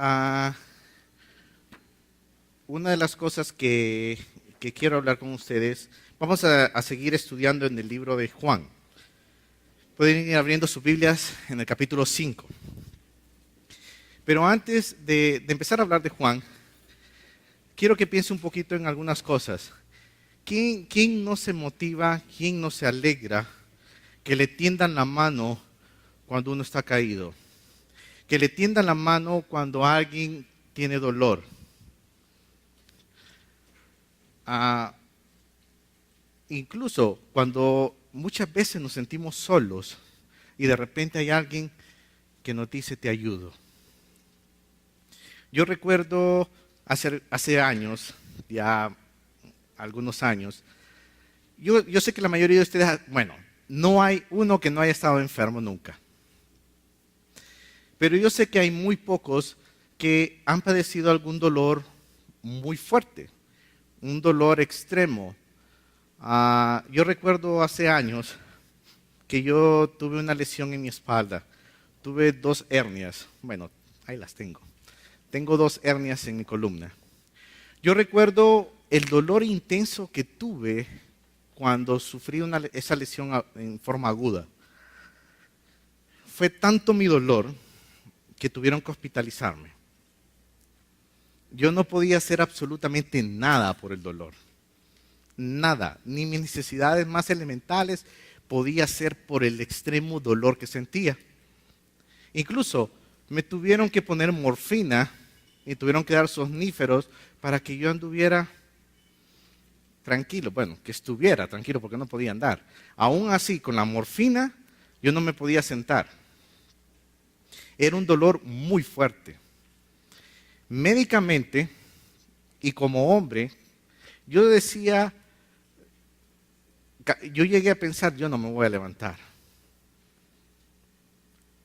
Ah, una de las cosas que quiero hablar con ustedes, vamos a seguir estudiando en el libro de Juan. Pueden ir abriendo sus Biblias en el capítulo 5. Pero antes de empezar a hablar de Juan, quiero que piense un poquito en algunas cosas. ¿Quién no se motiva, quién no se alegra que le tiendan la mano cuando uno está caído? Que le tiendan la mano cuando alguien tiene dolor. Incluso cuando muchas veces nos sentimos solos y de repente hay alguien que nos dice te ayudo. Yo recuerdo hace años, ya algunos años, yo sé que la mayoría de ustedes, no hay uno que no haya estado enfermo nunca. Pero yo sé que hay muy pocos que han padecido algún dolor muy fuerte, un dolor extremo. Yo recuerdo hace años que yo tuve una lesión en mi espalda. Tuve 2 hernias. Bueno, ahí las tengo. Tengo 2 hernias en mi columna. Yo recuerdo el dolor intenso que tuve cuando sufrí esa lesión en forma aguda. Fue tanto mi dolor que tuvieron que hospitalizarme. Yo no podía hacer absolutamente nada por el dolor. Nada, ni mis necesidades más elementales podía hacer por el extremo dolor que sentía. Incluso me tuvieron que poner morfina y tuvieron que dar somníferos para que yo anduviera tranquilo. Bueno, que estuviera tranquilo porque no podía andar. Aún así, con la morfina, yo no me podía sentar. Era un dolor muy fuerte. Médicamente, y como hombre, yo llegué a pensar, yo no me voy a levantar.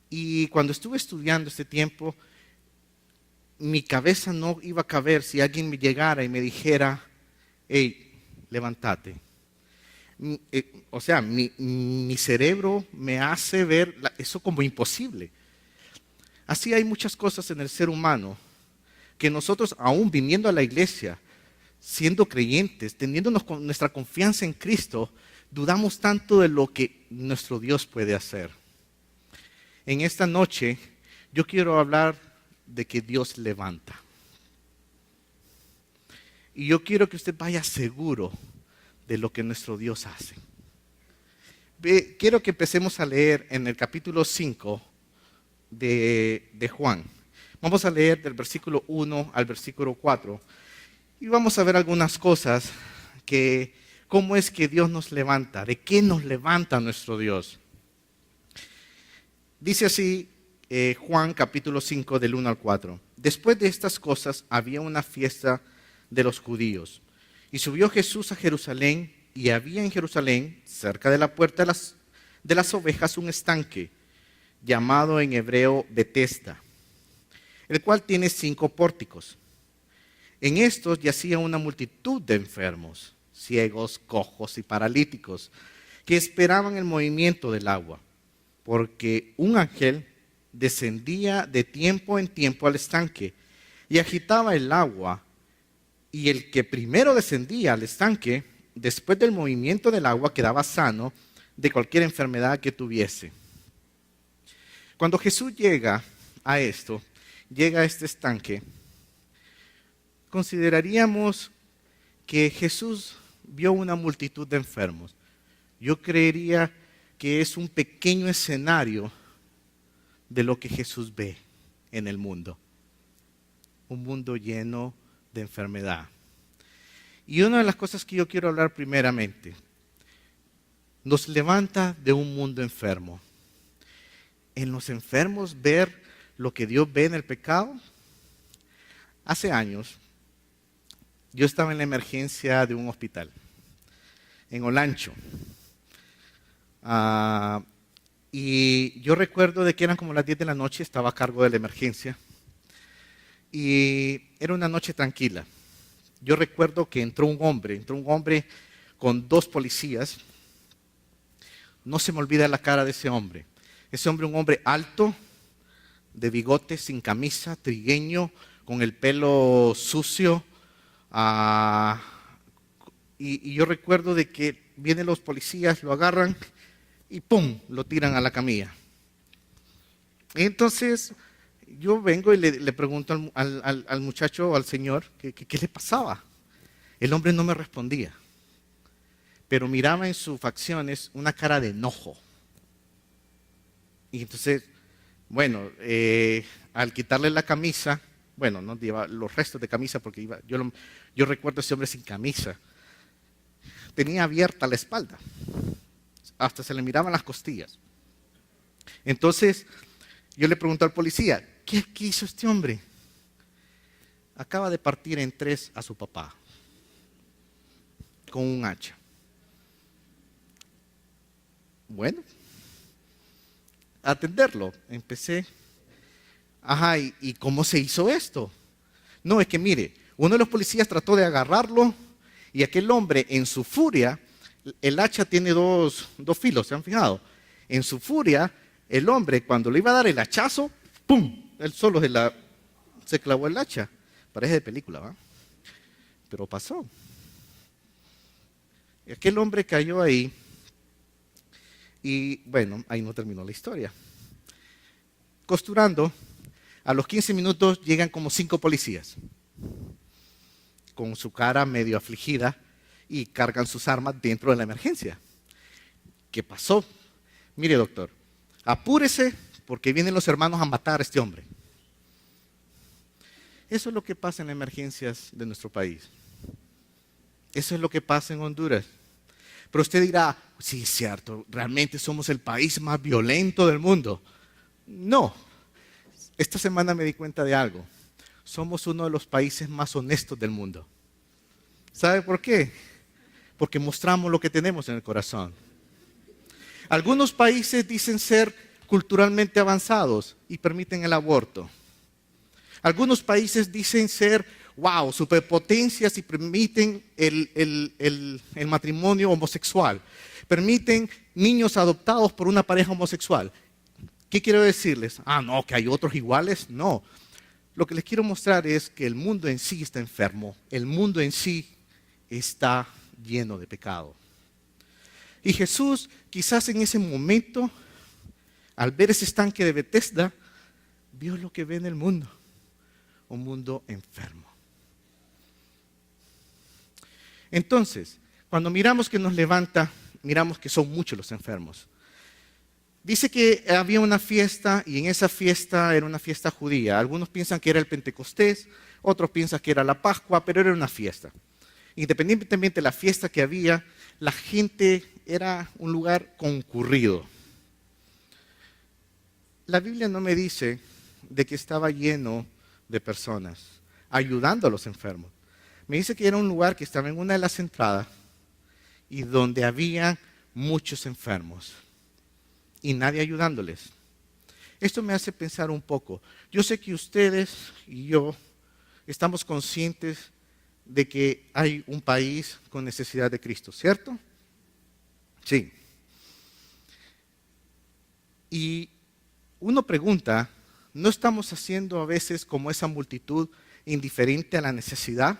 Y cuando estuve estudiando este tiempo, mi cabeza no iba a caber si alguien me llegara y me dijera, hey, levántate. Mi cerebro me hace ver eso como imposible. Así hay muchas cosas en el ser humano que nosotros, aún viniendo a la iglesia, siendo creyentes, teniendo nuestra confianza en Cristo, dudamos tanto de lo que nuestro Dios puede hacer. En esta noche, yo quiero hablar de que Dios levanta. Y yo quiero que usted vaya seguro de lo que nuestro Dios hace. Quiero que empecemos a leer en el capítulo 5 de Juan. Vamos a leer del versículo 1 al versículo 4 y vamos a ver algunas cosas cómo es que Dios nos levanta, de qué nos levanta nuestro Dios. Dice así Juan capítulo 5 del 1 al 4. Después de estas cosas había una fiesta de los judíos y subió Jesús a Jerusalén y había en Jerusalén, cerca de la puerta de las ovejas, un estanque llamado en hebreo Betesda, el cual tiene 5 pórticos. En estos yacía una multitud de enfermos, ciegos, cojos y paralíticos, que esperaban el movimiento del agua, porque un ángel descendía de tiempo en tiempo al estanque y agitaba el agua, y el que primero descendía al estanque, después del movimiento del agua, quedaba sano de cualquier enfermedad que tuviese. Cuando Jesús llega a este estanque, consideraríamos que Jesús vio una multitud de enfermos. Yo creería que es un pequeño escenario de lo que Jesús ve en el mundo. Un mundo lleno de enfermedad. Y una de las cosas que yo quiero hablar primeramente, nos levanta de un mundo enfermo. En los enfermos ver lo que Dios ve en el pecado. Hace años, yo estaba en la emergencia de un hospital, en Olancho. Y yo recuerdo de que eran como las 10 de la noche, estaba a cargo de la emergencia. Y era una noche tranquila. Yo recuerdo que entró un hombre con 2 policías. No se me olvida la cara de ese hombre. Ese hombre, un hombre alto, de bigote, sin camisa, trigueño, con el pelo sucio. ah, y yo recuerdo de que vienen los policías, lo agarran y ¡pum!, lo tiran a la camilla. Entonces yo vengo y le pregunto al muchacho, al señor, qué le pasaba. El hombre no me respondía, pero miraba en sus facciones una cara de enojo. Y entonces, bueno, al quitarle la camisa, bueno, no lleva los restos de camisa porque yo recuerdo a ese hombre sin camisa. Tenía abierta la espalda, hasta se le miraban las costillas. Entonces, yo le pregunto al policía, ¿qué hizo este hombre? Acaba de partir en tres a su papá con un hacha. Bueno, a atenderlo, empecé. Ajá, ¿y cómo se hizo esto? No, es que mire, uno de los policías trató de agarrarlo y aquel hombre en su furia, el hacha tiene dos filos, ¿se han fijado? En su furia, el hombre cuando le iba a dar el hachazo, ¡pum!, él solo se clavó el hacha. Parece de película, ¿va? Pero pasó. Y aquel hombre cayó ahí y bueno, ahí no terminó la historia. Costurando, a los 15 minutos llegan como 5 policías con su cara medio afligida y cargan sus armas dentro de la emergencia. ¿Qué pasó? Mire, doctor, apúrese porque vienen los hermanos a matar a este hombre. Eso es lo que pasa en las emergencias de nuestro país. Eso es lo que pasa en Honduras. Pero usted dirá, sí, es cierto, realmente somos el país más violento del mundo. No, esta semana me di cuenta de algo. Somos uno de los países más honestos del mundo. ¿Sabe por qué? Porque mostramos lo que tenemos en el corazón. Algunos países dicen ser culturalmente avanzados y permiten el aborto. Algunos países dicen ser, wow, superpotencias y permiten el matrimonio homosexual. Permiten niños adoptados por una pareja homosexual. ¿Qué quiero decirles? No, que hay otros iguales. No. Lo que les quiero mostrar es que el mundo en sí está enfermo. El mundo en sí está lleno de pecado. Y Jesús, quizás en ese momento, al ver ese estanque de Betesda, vio lo que ve en el mundo. Un mundo enfermo. Entonces, cuando miramos que nos levanta, miramos que son muchos los enfermos. Dice que había una fiesta y en esa fiesta era una fiesta judía. Algunos piensan que era el Pentecostés, otros piensan que era la Pascua, pero era una fiesta. Independientemente de la fiesta que había, la gente era un lugar concurrido. La Biblia no me dice de que estaba lleno de personas ayudando a los enfermos. Me dice que era un lugar que estaba en una de las entradas y donde había muchos enfermos y nadie ayudándoles. Esto me hace pensar un poco. Yo sé que ustedes y yo estamos conscientes de que hay un país con necesidad de Cristo, ¿cierto? Sí. Y uno pregunta, ¿no estamos haciendo a veces como esa multitud indiferente a la necesidad?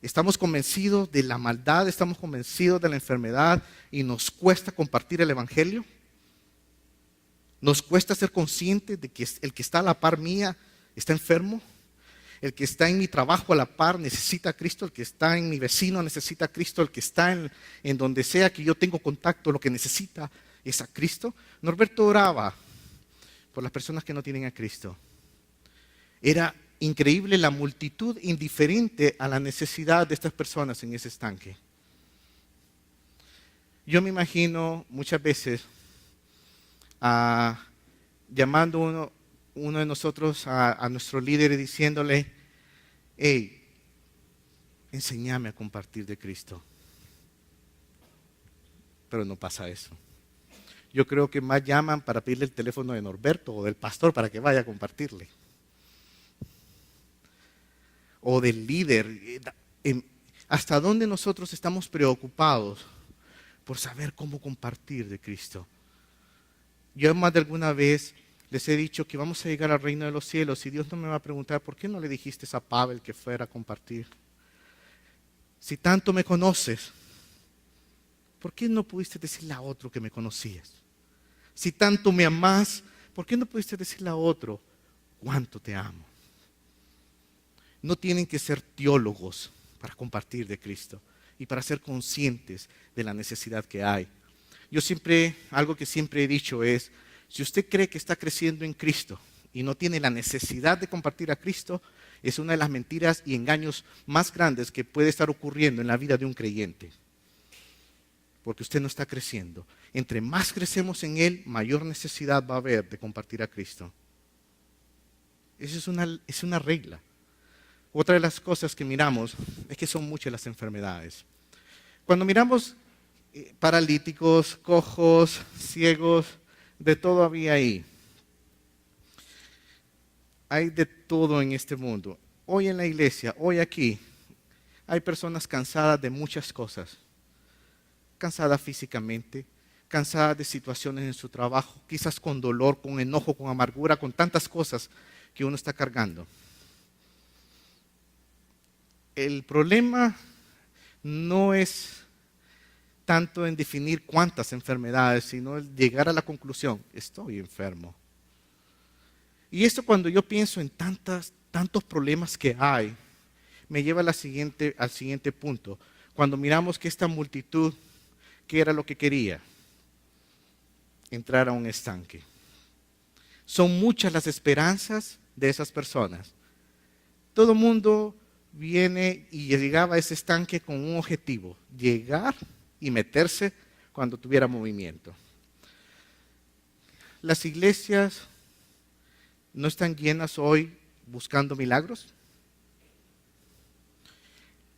Estamos convencidos de la maldad, estamos convencidos de la enfermedad y nos cuesta compartir el evangelio. Nos cuesta ser conscientes de que el que está a la par mía está enfermo. El que está en mi trabajo a la par necesita a Cristo. El que está en mi vecino necesita a Cristo. El que está en donde sea que yo tengo contacto, lo que necesita es a Cristo. Norberto oraba por las personas que no tienen a Cristo. Era increíble la multitud indiferente a la necesidad de estas personas en ese estanque. Yo me imagino muchas veces llamando uno de nosotros a nuestro líder y diciéndole, hey, enséñame a compartir de Cristo. Pero no pasa eso. Yo creo que más llaman para pedirle el teléfono de Norberto o del pastor para que vaya a compartirle. O del líder. ¿Hasta dónde nosotros estamos preocupados por saber cómo compartir de Cristo? Yo más de alguna vez Les he dicho que vamos a llegar al reino de los cielos y Dios no me va a preguntar, ¿por qué no le dijiste a Pavel que fuera a compartir? Si tanto me conoces, ¿por qué no pudiste decirle a otro que me conocías? Si tanto me amás, ¿por qué no pudiste decirle a otro cuánto te amo? No tienen que ser teólogos para compartir de Cristo y para ser conscientes de la necesidad que hay. Algo que siempre he dicho es, si usted cree que está creciendo en Cristo y no tiene la necesidad de compartir a Cristo, es una de las mentiras y engaños más grandes que puede estar ocurriendo en la vida de un creyente. Porque usted no está creciendo. Entre más crecemos en Él, mayor necesidad va a haber de compartir a Cristo. Esa es una regla. Otra de las cosas que miramos es que son muchas las enfermedades. Cuando miramos paralíticos, cojos, ciegos, de todo había ahí. Hay de todo en este mundo. Hoy en la iglesia, hoy aquí, hay personas cansadas de muchas cosas. Cansadas físicamente, cansadas de situaciones en su trabajo, quizás con dolor, con enojo, con amargura, con tantas cosas que uno está cargando. El problema no es tanto en definir cuántas enfermedades, sino el llegar a la conclusión, estoy enfermo. Y esto, cuando yo pienso en tantos problemas que hay, me lleva al siguiente punto. Cuando miramos que esta multitud, ¿qué era lo que quería? Entrar a un estanque. Son muchas las esperanzas de esas personas. Todo el mundo viene y llegaba a ese estanque con un objetivo: llegar y meterse cuando tuviera movimiento. Las iglesias no están llenas hoy buscando milagros.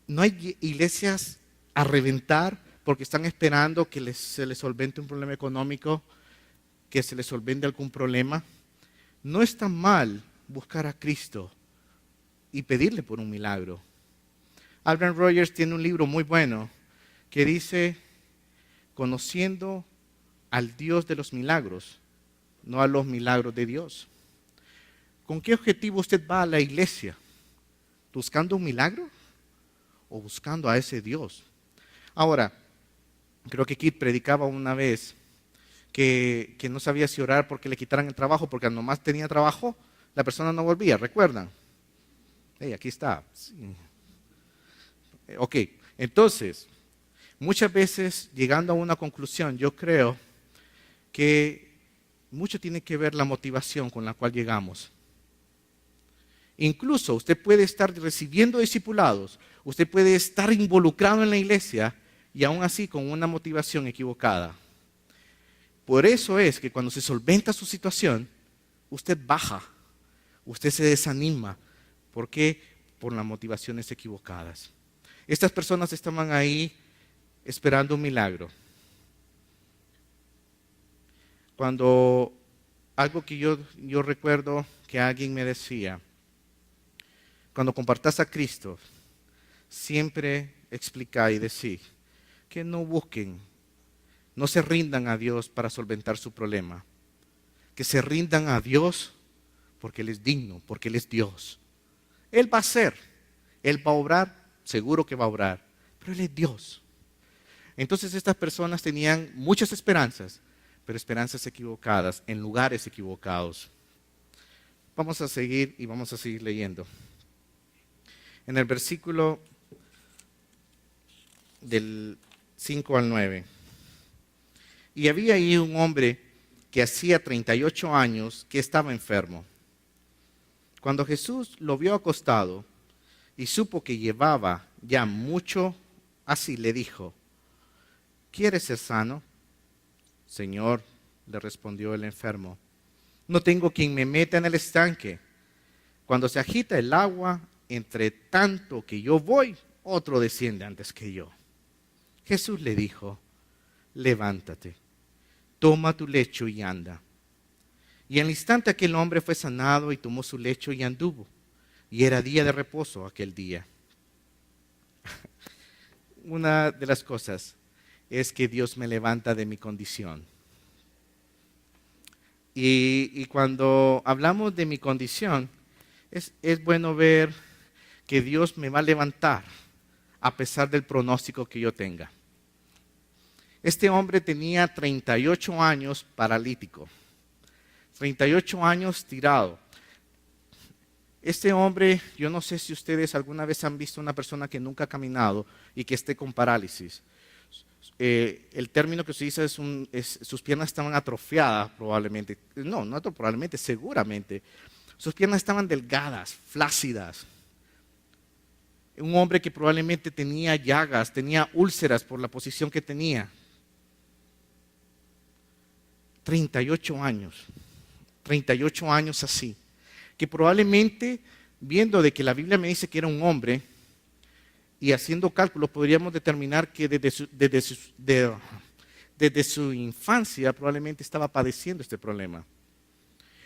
No hay iglesias a reventar porque están esperando que se les solvente un problema económico, que se les solvente algún problema. No está mal buscar a Cristo y pedirle por un milagro. Adrian Rogers tiene un libro muy bueno que dice, conociendo al Dios de los milagros, no a los milagros de Dios. ¿Con qué objetivo usted va a la iglesia? ¿Buscando un milagro o buscando a ese Dios? Ahora, creo que Kit predicaba una vez que no sabía si orar porque le quitaran el trabajo, porque nomás tenía trabajo, la persona no volvía, ¿recuerdan? Hey, aquí está. Sí. Ok, entonces, muchas veces llegando a una conclusión, yo creo que mucho tiene que ver la motivación con la cual llegamos. Incluso usted puede estar recibiendo discipulados, usted puede estar involucrado en la iglesia y aún así con una motivación equivocada. Por eso es que cuando se solventa su situación, usted baja, usted se desanima. ¿Por qué? Por las motivaciones equivocadas. Estas personas estaban ahí esperando un milagro. Cuando algo que yo recuerdo que alguien me decía, cuando compartas a Cristo, siempre explica y decir que no busquen, no se rindan a Dios para solventar su problema, que se rindan a Dios porque Él es digno, porque Él es Dios. Él va a hacer, Él va a obrar, seguro que va a obrar, pero Él es Dios. Entonces estas personas tenían muchas esperanzas, pero esperanzas equivocadas, en lugares equivocados. Vamos a seguir y vamos a seguir leyendo. En el versículo del 5 al 9. Y había ahí un hombre que hacía 38 años que estaba enfermo. Cuando Jesús lo vio acostado y supo que llevaba ya mucho así, le dijo, ¿quieres ser sano? Señor, le respondió el enfermo, no tengo quien me meta en el estanque. Cuando se agita el agua, entre tanto que yo voy, otro desciende antes que yo. Jesús le dijo, levántate, toma tu lecho y anda. Y al instante aquel hombre fue sanado y tomó su lecho y anduvo. Y era día de reposo aquel día. Una de las cosas es que Dios me levanta de mi condición. Y cuando hablamos de mi condición, es bueno ver que Dios me va a levantar a pesar del pronóstico que yo tenga. Este hombre tenía 38 años paralítico, 38 años tirado. Este hombre, yo no sé si ustedes alguna vez han visto una persona que nunca ha caminado y que esté con parálisis. El término que se dice sus piernas estaban atrofiadas probablemente. No probablemente, seguramente. Sus piernas estaban delgadas, flácidas. Un hombre que probablemente tenía llagas, tenía úlceras por la posición que tenía. 38 años, 38 años así. Que probablemente, viendo de que la Biblia me dice que era un hombre, y haciendo cálculos podríamos determinar que desde su infancia probablemente estaba padeciendo este problema.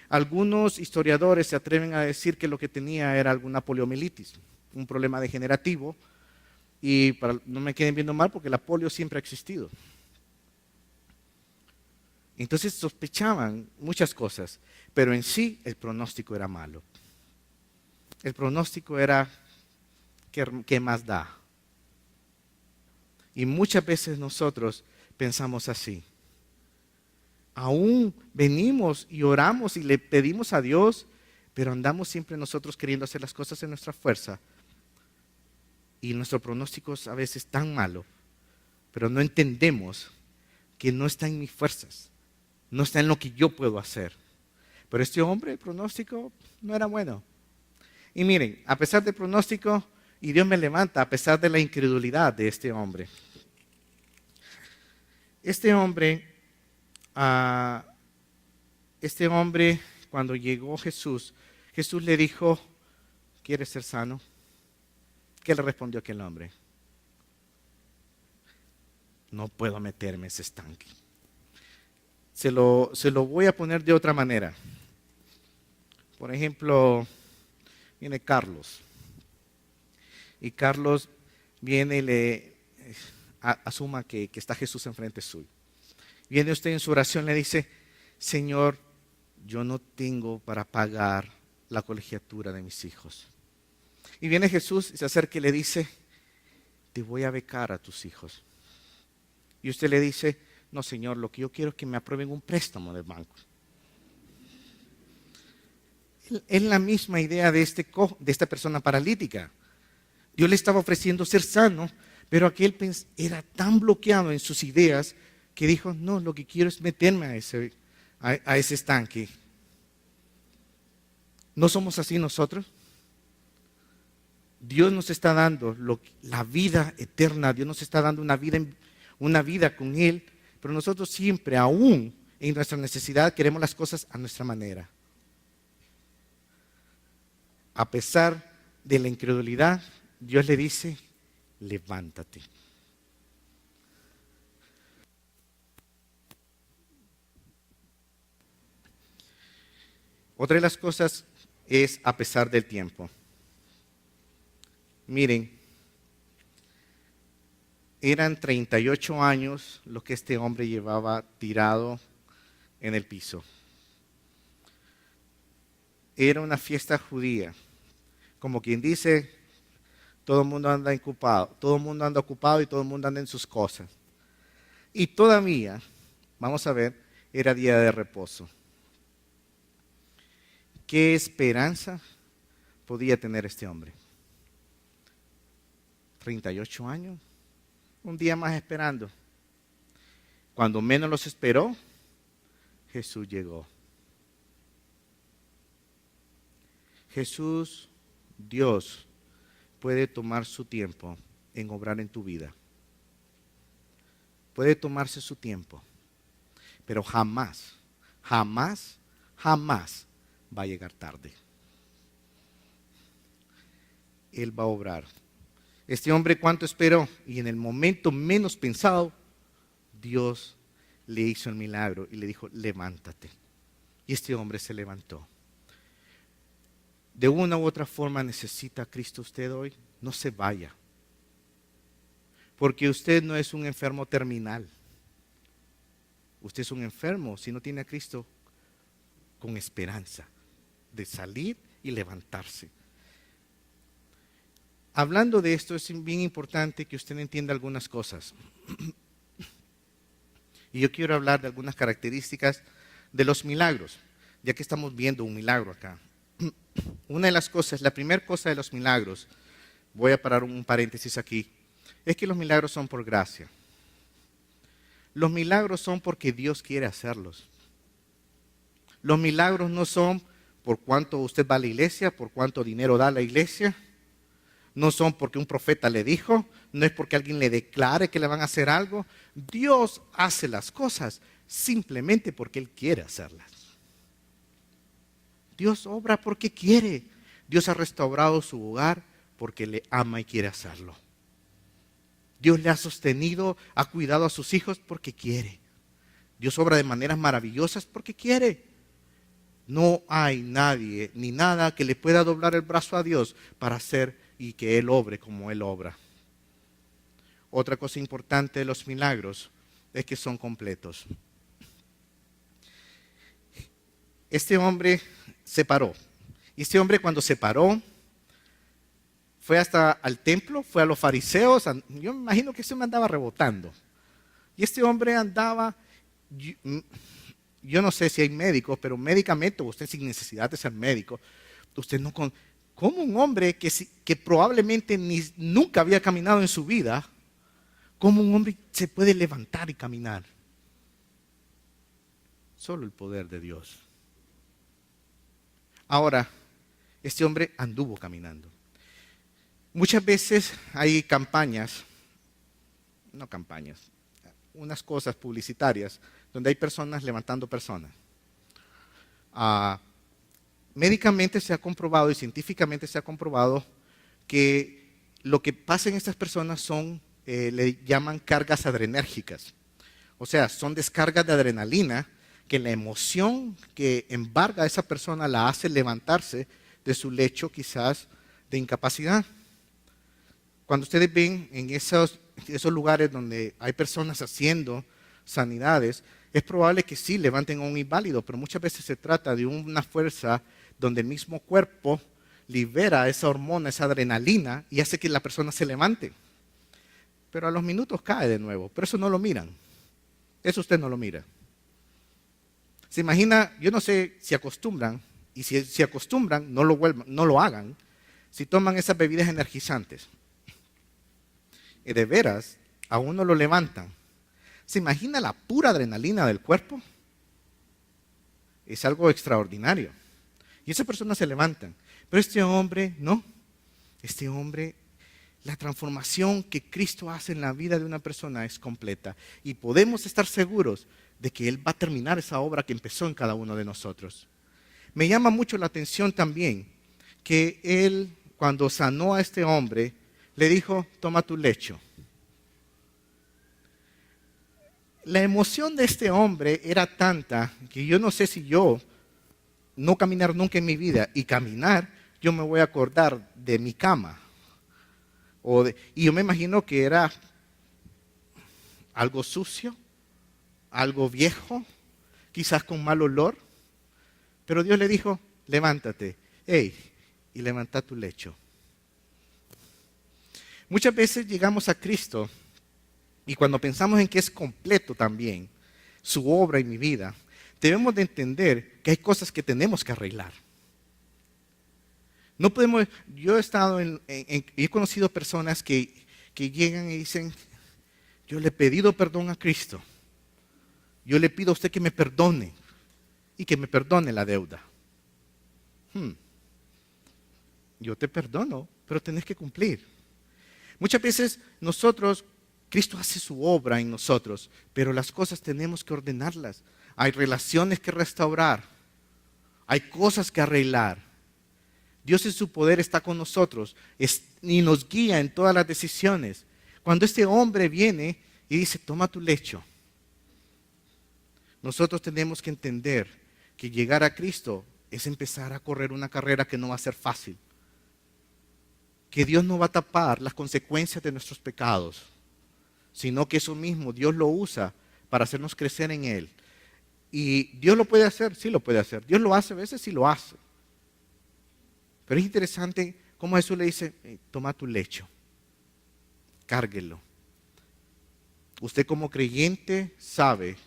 Algunos historiadores se atreven a decir que lo que tenía era alguna poliomielitis, un problema degenerativo, y no me queden viendo mal porque la polio siempre ha existido. Entonces sospechaban muchas cosas, pero en sí el pronóstico era malo. El pronóstico era, ¿qué más da? Y muchas veces nosotros pensamos así. Aún venimos y oramos y le pedimos a Dios, pero andamos siempre nosotros queriendo hacer las cosas en nuestra fuerza. Y nuestro pronóstico es a veces tan malo, pero no entendemos que no está en mis fuerzas, no está en lo que yo puedo hacer. Pero este hombre, el pronóstico no era bueno. Y miren, a pesar del pronóstico, y Dios me levanta a pesar de la incredulidad de este hombre. Este hombre, cuando llegó Jesús, Jesús le dijo, ¿quieres ser sano? ¿Qué le respondió aquel hombre? No puedo meterme en ese estanque. Se lo voy a poner de otra manera. Por ejemplo, viene Carlos. Y Carlos viene y le asuma que está Jesús enfrente suyo. Viene usted en su oración y le dice, Señor, yo no tengo para pagar la colegiatura de mis hijos. Y viene Jesús y se acerca y le dice, te voy a becar a tus hijos. Y usted le dice, no Señor, lo que yo quiero es que me aprueben un préstamo del banco. Es la misma idea de esta persona paralítica. Dios le estaba ofreciendo ser sano, pero aquel era tan bloqueado en sus ideas que dijo, no, lo que quiero es meterme a ese estanque. ¿No somos así nosotros? Dios nos está dando la vida eterna, Dios nos está dando una vida con Él, pero nosotros siempre, aún en nuestra necesidad, queremos las cosas a nuestra manera. A pesar de la incredulidad, Dios le dice, levántate. Otra de las cosas es a pesar del tiempo. Miren, eran 38 años lo que este hombre llevaba tirado en el piso. Era una fiesta judía. Como quien dice, todo el mundo anda ocupado, todo el mundo anda ocupado y todo el mundo anda en sus cosas. Y todavía, vamos a ver, era día de reposo. ¿Qué esperanza podía tener este hombre? 38 años, un día más esperando. Cuando menos los esperó, Jesús llegó. Jesús, Dios, puede tomar su tiempo en obrar en tu vida. Puede tomarse su tiempo, pero jamás, jamás, jamás va a llegar tarde. Él va a obrar. Este hombre, ¿cuánto esperó? Y en el momento menos pensado, Dios le hizo el milagro y le dijo, levántate. Y este hombre se levantó. De una u otra forma necesita a Cristo usted hoy. No se vaya. Porque usted no es un enfermo terminal. Usted es un enfermo, si no tiene a Cristo, con esperanza de salir y levantarse. Hablando de esto, es bien importante que usted entienda algunas cosas. Y yo quiero hablar de algunas características de los milagros, ya que estamos viendo un milagro acá. Una de las cosas, la primera cosa de los milagros, voy a parar un paréntesis aquí, es que los milagros son por gracia. Los milagros son porque Dios quiere hacerlos. Los milagros no son por cuánto usted va a la iglesia, por cuánto dinero da a la iglesia. No son porque un profeta le dijo, no es porque alguien le declare que le van a hacer algo. Dios hace las cosas simplemente porque Él quiere hacerlas. Dios obra porque quiere. Dios ha restaurado su hogar porque le ama y quiere hacerlo. Dios le ha sostenido, ha cuidado a sus hijos porque quiere. Dios obra de maneras maravillosas porque quiere. No hay nadie ni nada que le pueda doblar el brazo a Dios para hacer y que Él obre como Él obra. Otra cosa importante de los milagros es que son completos. Este hombre se paró. Y este hombre cuando se paró, fue hasta al templo, fue a los fariseos. Yo me imagino que este hombre andaba rebotando. Y este hombre andaba, yo no sé si hay médicos, pero médicamente, usted sin necesidad de ser médico, usted no... ¿Cómo un hombre que probablemente nunca había caminado en su vida, cómo un hombre se puede levantar y caminar? Solo el poder de Dios. Ahora, este hombre anduvo caminando. Muchas veces hay unas cosas publicitarias donde hay personas levantando personas. Médicamente se ha comprobado y científicamente se ha comprobado que lo que pasa en estas personas le llaman cargas adrenérgicas. O sea, son descargas de adrenalina que la emoción que embarga a esa persona la hace levantarse de su lecho quizás de incapacidad. Cuando ustedes ven en esos lugares donde hay personas haciendo sanidades, es probable que sí levanten a un inválido, pero muchas veces se trata de una fuerza donde el mismo cuerpo libera esa hormona, esa adrenalina y hace que la persona se levante. Pero a los minutos cae de nuevo, pero eso no lo miran. Eso usted no lo mira. Se imagina, yo no sé si acostumbran, y si acostumbran, no lo hagan, si toman esas bebidas energizantes. Y de veras, a uno lo levantan. ¿Se imagina la pura adrenalina del cuerpo? Es algo extraordinario. Y esas personas se levantan. Pero este hombre, no. Este hombre, la transformación que Cristo hace en la vida de una persona es completa. Y podemos estar seguros de que Él va a terminar esa obra que empezó en cada uno de nosotros. Me llama mucho la atención también que Él, cuando sanó a este hombre, le dijo, toma tu lecho. La emoción de este hombre era tanta que yo no sé si yo no caminar nunca en mi vida y caminar, yo me voy a acordar de mi cama. Y yo me imagino que era algo sucio, algo viejo, quizás con mal olor. Pero Dios le dijo, levántate, y levanta tu lecho. Muchas veces llegamos a Cristo y cuando pensamos en que es completo también su obra en mi vida, debemos de entender que hay cosas que tenemos que arreglar. No podemos, yo he conocido personas que llegan y dicen, yo le he pedido perdón a Cristo. Yo le pido a usted que me perdone y que me perdone la deuda. Yo te perdono, pero tenés que cumplir. Muchas veces Cristo hace su obra en nosotros, pero las cosas tenemos que ordenarlas. Hay relaciones que restaurar. Hay cosas que arreglar. Dios en su poder está con nosotros y nos guía en todas las decisiones. Cuando este hombre viene y dice, toma tu lecho, nosotros tenemos que entender que llegar a Cristo es empezar a correr una carrera que no va a ser fácil. Que Dios no va a tapar las consecuencias de nuestros pecados, sino que eso mismo Dios lo usa para hacernos crecer en Él. Y Dios lo puede hacer, sí lo puede hacer. Dios lo hace a veces, sí lo hace. Pero es interesante cómo Jesús le dice, toma tu lecho, cárguelo. Usted como creyente sabe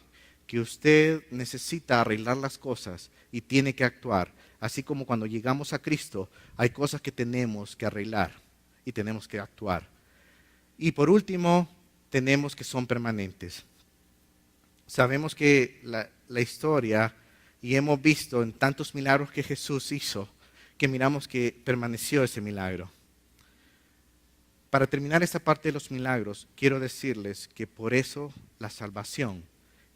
que usted necesita arreglar las cosas y tiene que actuar. Así como cuando llegamos a Cristo, hay cosas que tenemos que arreglar y tenemos que actuar. Y por último, tenemos que son permanentes. Sabemos que la historia, y hemos visto en tantos milagros que Jesús hizo, que miramos que permaneció ese milagro. Para terminar esta parte de los milagros, quiero decirles que por eso la salvación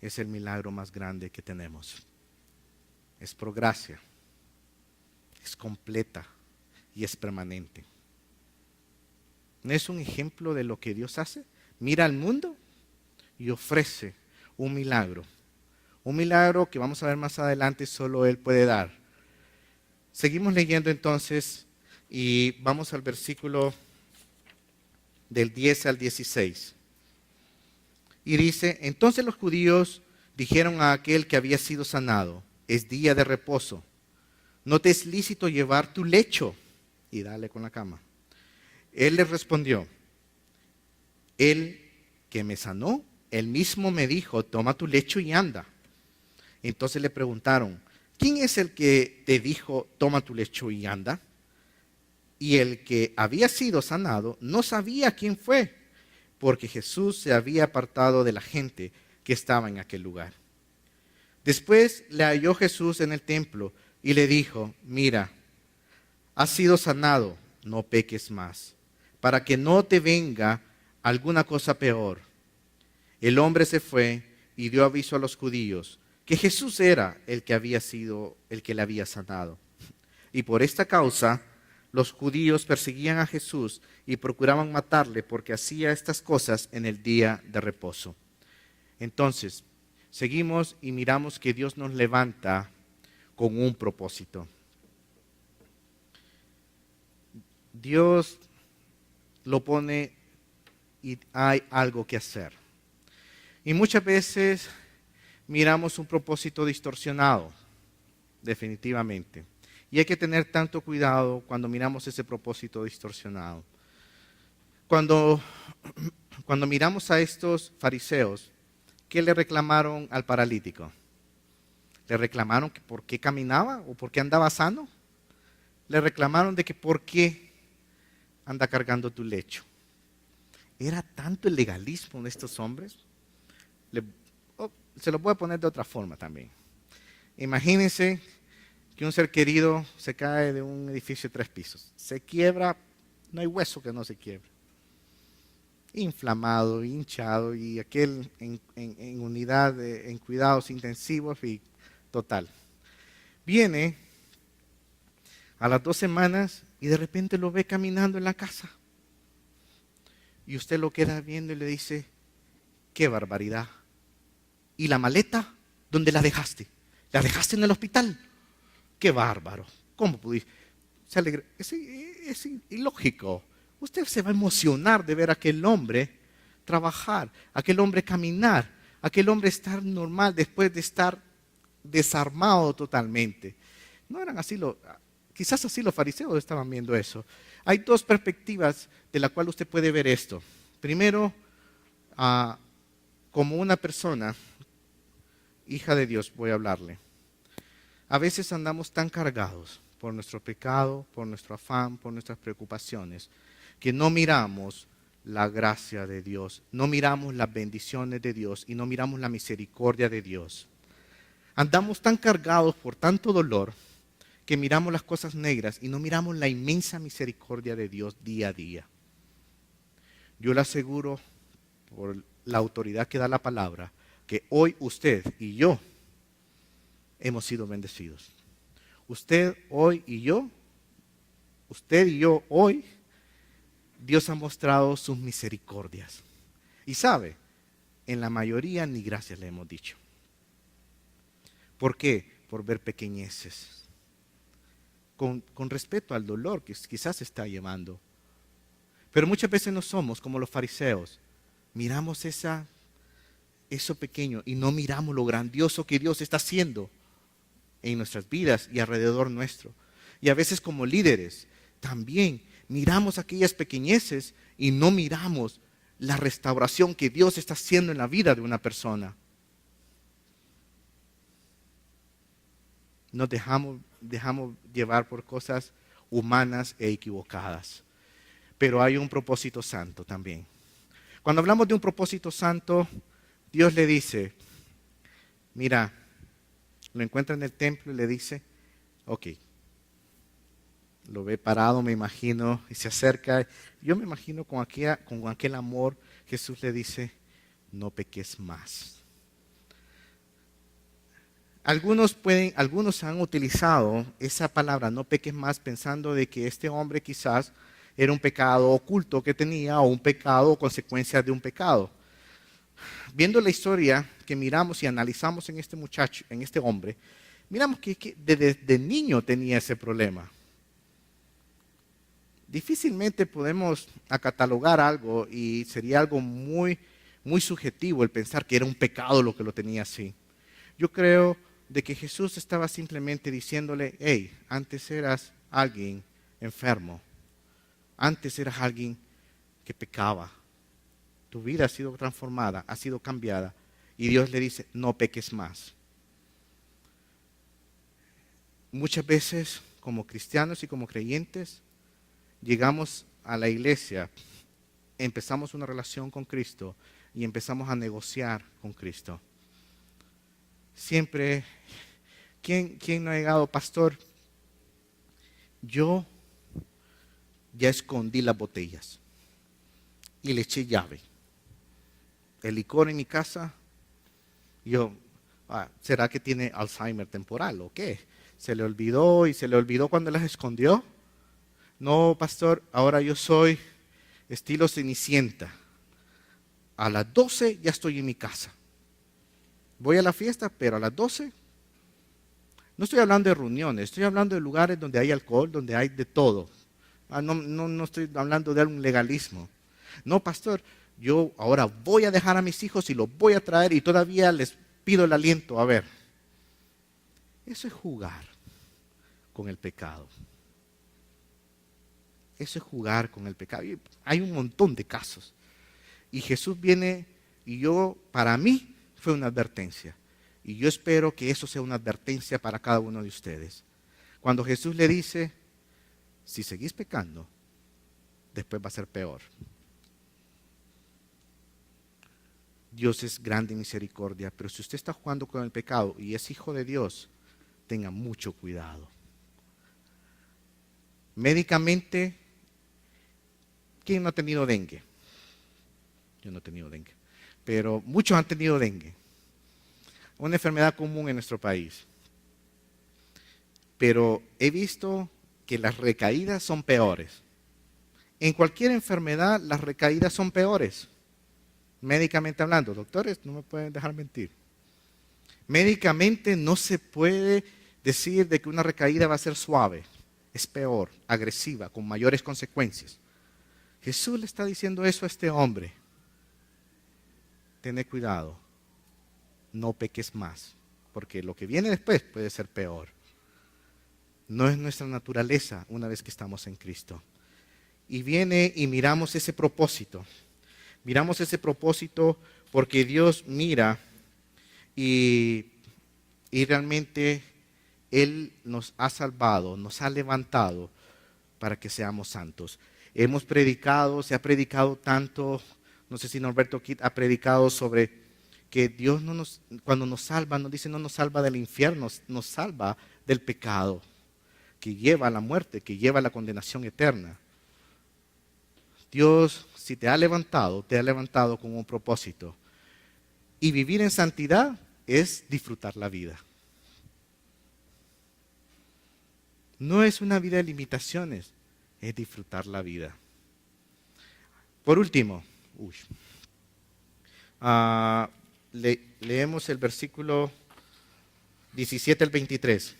es el milagro más grande que tenemos. Es por gracia, es completa y es permanente. ¿No es un ejemplo de lo que Dios hace? Mira al mundo y ofrece un milagro. Un milagro que vamos a ver más adelante solo Él puede dar. Seguimos leyendo entonces y vamos al versículo del 10 al 16. Y dice, entonces los judíos dijeron a aquel que había sido sanado, es día de reposo, no te es lícito llevar tu lecho y dale con la cama. Él les respondió, el que me sanó, él mismo me dijo, toma tu lecho y anda. Entonces le preguntaron, ¿quién es el que te dijo, toma tu lecho y anda? Y el que había sido sanado no sabía quién fue, porque Jesús se había apartado de la gente que estaba en aquel lugar. Después le halló Jesús en el templo y le dijo, mira, has sido sanado, no peques más, para que no te venga alguna cosa peor. El hombre se fue y dio aviso a los judíos que Jesús era el que había sido el que le había sanado. Y por esta causa los judíos perseguían a Jesús y procuraban matarle porque hacía estas cosas en el día de reposo. Entonces, seguimos y miramos que Dios nos levanta con un propósito. Dios lo pone y hay algo que hacer. Y muchas veces miramos un propósito distorsionado, definitivamente. Y hay que tener tanto cuidado cuando miramos ese propósito distorsionado. Cuando miramos a estos fariseos, ¿qué le reclamaron al paralítico? ¿Le reclamaron que por qué caminaba o por qué andaba sano? Le reclamaron de que por qué anda cargando tu lecho. ¿Era tanto el legalismo de estos hombres? Se lo voy a poner de otra forma también. Imagínense que un ser querido se cae de un edificio de 3 pisos. Se quiebra, no hay hueso que no se quiebre. Inflamado, hinchado y aquel en unidad, en cuidados intensivos y total. Viene a las 2 semanas y de repente lo ve caminando en la casa. Y usted lo queda viendo y le dice, qué barbaridad. ¿Y la maleta? ¿Dónde la dejaste? ¿La dejaste en el hospital? ¡Qué bárbaro! ¿Cómo pudiste? Es ilógico. Usted se va a emocionar de ver a aquel hombre trabajar, a aquel hombre caminar, a aquel hombre estar normal después de estar desarmado totalmente. No eran así quizás así los fariseos estaban viendo eso. Hay 2 perspectivas de la cual usted puede ver esto. Primero, como una persona, hija de Dios, voy a hablarle. A veces andamos tan cargados por nuestro pecado, por nuestro afán, por nuestras preocupaciones, que no miramos la gracia de Dios, no miramos las bendiciones de Dios y no miramos la misericordia de Dios. Andamos tan cargados por tanto dolor que miramos las cosas negras y no miramos la inmensa misericordia de Dios día a día. Yo le aseguro, por la autoridad que da la palabra, que hoy usted y yo hemos sido bendecidos. Usted y yo hoy, Dios ha mostrado sus misericordias. Y sabe, en la mayoría ni gracias le hemos dicho. ¿Por qué? Por ver pequeñeces. Con respeto al dolor que quizás se está llevando. Pero muchas veces no somos como los fariseos. Miramos esa eso pequeño y no miramos lo grandioso que Dios está haciendo en nuestras vidas y alrededor nuestro. Y a veces como líderes también miramos aquellas pequeñeces y no miramos la restauración que Dios está haciendo en la vida de una persona. Nos dejamos llevar por cosas humanas e equivocadas. Pero hay un propósito santo también. Cuando hablamos de un propósito santo, Dios le dice, mira, lo encuentra en el templo y le dice, ok, lo ve parado, me imagino, y se acerca. Yo me imagino con aquel amor, Jesús le dice, no peques más. Algunos han utilizado esa palabra, no peques más, pensando de que este hombre quizás era un pecado oculto que tenía o un pecado o consecuencia de un pecado. Viendo la historia que miramos y analizamos en este muchacho, en este hombre, miramos que desde niño tenía ese problema. Difícilmente podemos catalogar algo y sería algo muy, muy subjetivo el pensar que era un pecado lo que lo tenía así. Yo creo de que Jesús estaba simplemente diciéndole, hey, antes eras alguien enfermo, antes eras alguien que pecaba, tu vida ha sido transformada, ha sido cambiada, y Dios le dice, no peques más. Muchas veces, como cristianos y como creyentes, llegamos a la iglesia, empezamos una relación con Cristo y empezamos a negociar con Cristo. Siempre, ¿quién no ha llegado, pastor? Yo ya escondí las botellas y le eché llave. El licor en mi casa, ¿será que tiene Alzheimer temporal o qué? ¿Se le olvidó cuando las escondió? No, pastor, ahora yo soy estilo Cenicienta. A las 12 ya estoy en mi casa. Voy a la fiesta, pero a las 12, no estoy hablando de reuniones, estoy hablando de lugares donde hay alcohol, donde hay de todo. No estoy hablando de un legalismo. No, pastor, yo ahora voy a dejar a mis hijos y los voy a traer y todavía les pido el aliento. A ver, eso es jugar con el pecado. Eso es jugar con el pecado. Y hay un montón de casos. Y Jesús viene y para mí, fue una advertencia. Y yo espero que eso sea una advertencia para cada uno de ustedes. Cuando Jesús le dice, si seguís pecando, después va a ser peor. Dios es grande en misericordia, pero si usted está jugando con el pecado y es hijo de Dios, tenga mucho cuidado. Médicamente, ¿quién no ha tenido dengue? Yo no he tenido dengue, pero muchos han tenido dengue. Una enfermedad común en nuestro país. Pero he visto que las recaídas son peores. En cualquier enfermedad, las recaídas son peores. Médicamente hablando, doctores, no me pueden dejar mentir. Médicamente no se puede decir de que una recaída va a ser suave. Es peor, agresiva, con mayores consecuencias. Jesús le está diciendo eso a este hombre. Ten cuidado, no peques más, porque lo que viene después puede ser peor. No es nuestra naturaleza una vez que estamos en Cristo. Y viene y miramos ese propósito. Miramos ese propósito porque Dios mira y realmente Él nos ha salvado, nos ha levantado para que seamos santos. Hemos predicado, se ha predicado tanto, no sé si Norberto Kitt ha predicado sobre que Dios cuando nos salva, nos dice no nos salva del infierno, nos salva del pecado que lleva a la muerte, que lleva a la condenación eterna. Dios, si te ha levantado con un propósito. Y vivir en santidad es disfrutar la vida. No es una vida de limitaciones, es disfrutar la vida. Por último, leemos el versículo 17 al 23.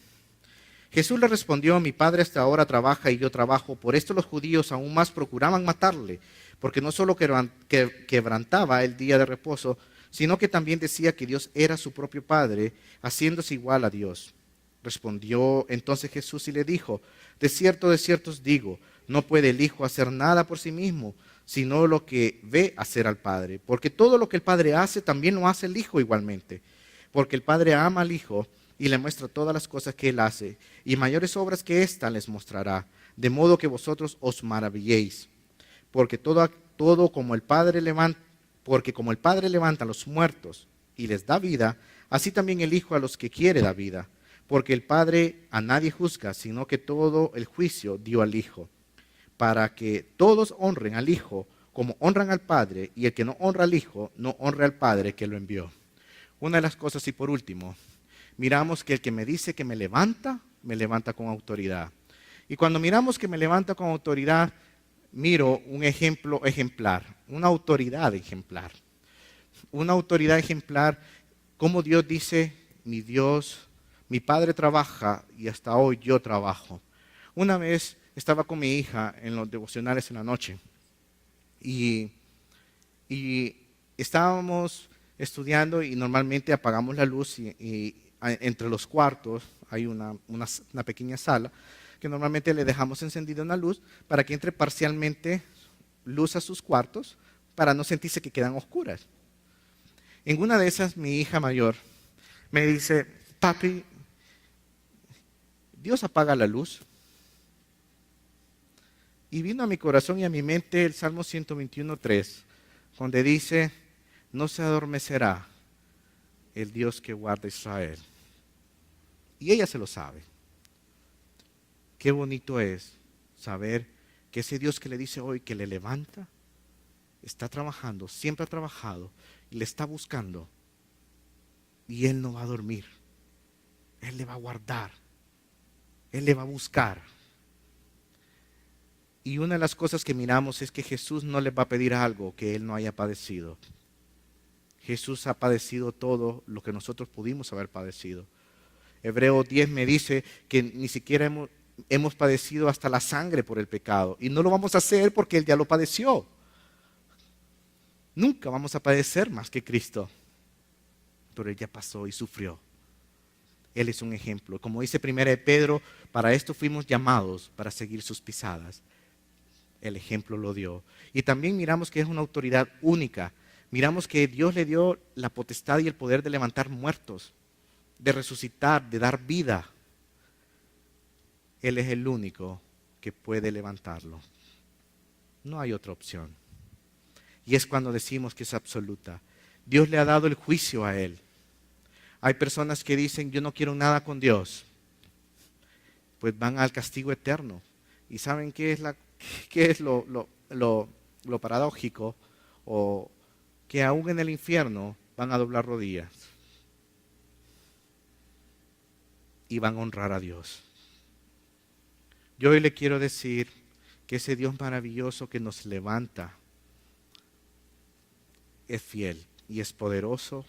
Jesús le respondió, mi padre hasta ahora trabaja y yo trabajo. Por esto los judíos aún más procuraban matarle, porque no solo quebrantaba el día de reposo, sino que también decía que Dios era su propio Padre, haciéndose igual a Dios. Respondió entonces Jesús y le dijo, de cierto os digo, no puede el Hijo hacer nada por sí mismo, sino lo que ve hacer al Padre. Porque todo lo que el Padre hace, también lo hace el Hijo igualmente. Porque el Padre ama al Hijo y le muestra todas las cosas que Él hace, y mayores obras que ésta les mostrará, de modo que vosotros os maravilléis. Porque todo como el Padre levanta, porque como el Padre levanta a los muertos y les da vida, así también el Hijo a los que quiere da vida. Porque el Padre a nadie juzga, sino que todo el juicio dio al Hijo, para que todos honren al Hijo como honran al Padre, y el que no honra al Hijo, no honra al Padre que lo envió. Una de las cosas, y por último, miramos que el que me dice que me levanta con autoridad. Y cuando miramos que me levanta con autoridad, miro un ejemplo ejemplar, una autoridad ejemplar. Una autoridad ejemplar, como Dios dice, mi Dios, mi Padre trabaja y hasta hoy yo trabajo. Una vez estaba con mi hija en los devocionales en la noche y estábamos estudiando y normalmente apagamos la luz y entre los cuartos hay una pequeña sala que normalmente le dejamos encendida una luz para que entre parcialmente luz a sus cuartos para no sentirse que quedan oscuras. En una de esas mi hija mayor me dice, papi, ¿Dios apaga la luz? Y vino a mi corazón y a mi mente el Salmo 121:3, donde dice, no se adormecerá el Dios que guarda a Israel. Y ella se lo sabe. Qué bonito es saber que ese Dios que le dice hoy que le levanta, está trabajando, siempre ha trabajado y le está buscando. Y Él no va a dormir. Él le va a guardar. Él le va a buscar. Y una de las cosas que miramos es que Jesús no le va a pedir algo que Él no haya padecido. Jesús ha padecido todo lo que nosotros pudimos haber padecido. Hebreo 10 me dice que ni siquiera hemos padecido hasta la sangre por el pecado. Y no lo vamos a hacer porque Él ya lo padeció. Nunca vamos a padecer más que Cristo. Pero Él ya pasó y sufrió. Él es un ejemplo. Como dice 1 Pedro, para esto fuimos llamados, para seguir sus pisadas. El ejemplo lo dio. Y también miramos que es una autoridad única. Miramos que Dios le dio la potestad y el poder de levantar muertos, de resucitar, de dar vida. Él es el único que puede levantarlo. No hay otra opción. Y es cuando decimos que es absoluta. Dios le ha dado el juicio a Él. Hay personas que dicen, yo no quiero nada con Dios. Pues van al castigo eterno. ¿Y saben qué es lo paradójico? O que aún en el infierno van a doblar rodillas y van a honrar a Dios. Yo hoy le quiero decir que ese Dios maravilloso que nos levanta es fiel y es poderoso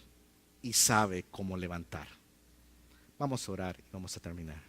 y sabe cómo levantar. Vamos a orar y vamos a terminar.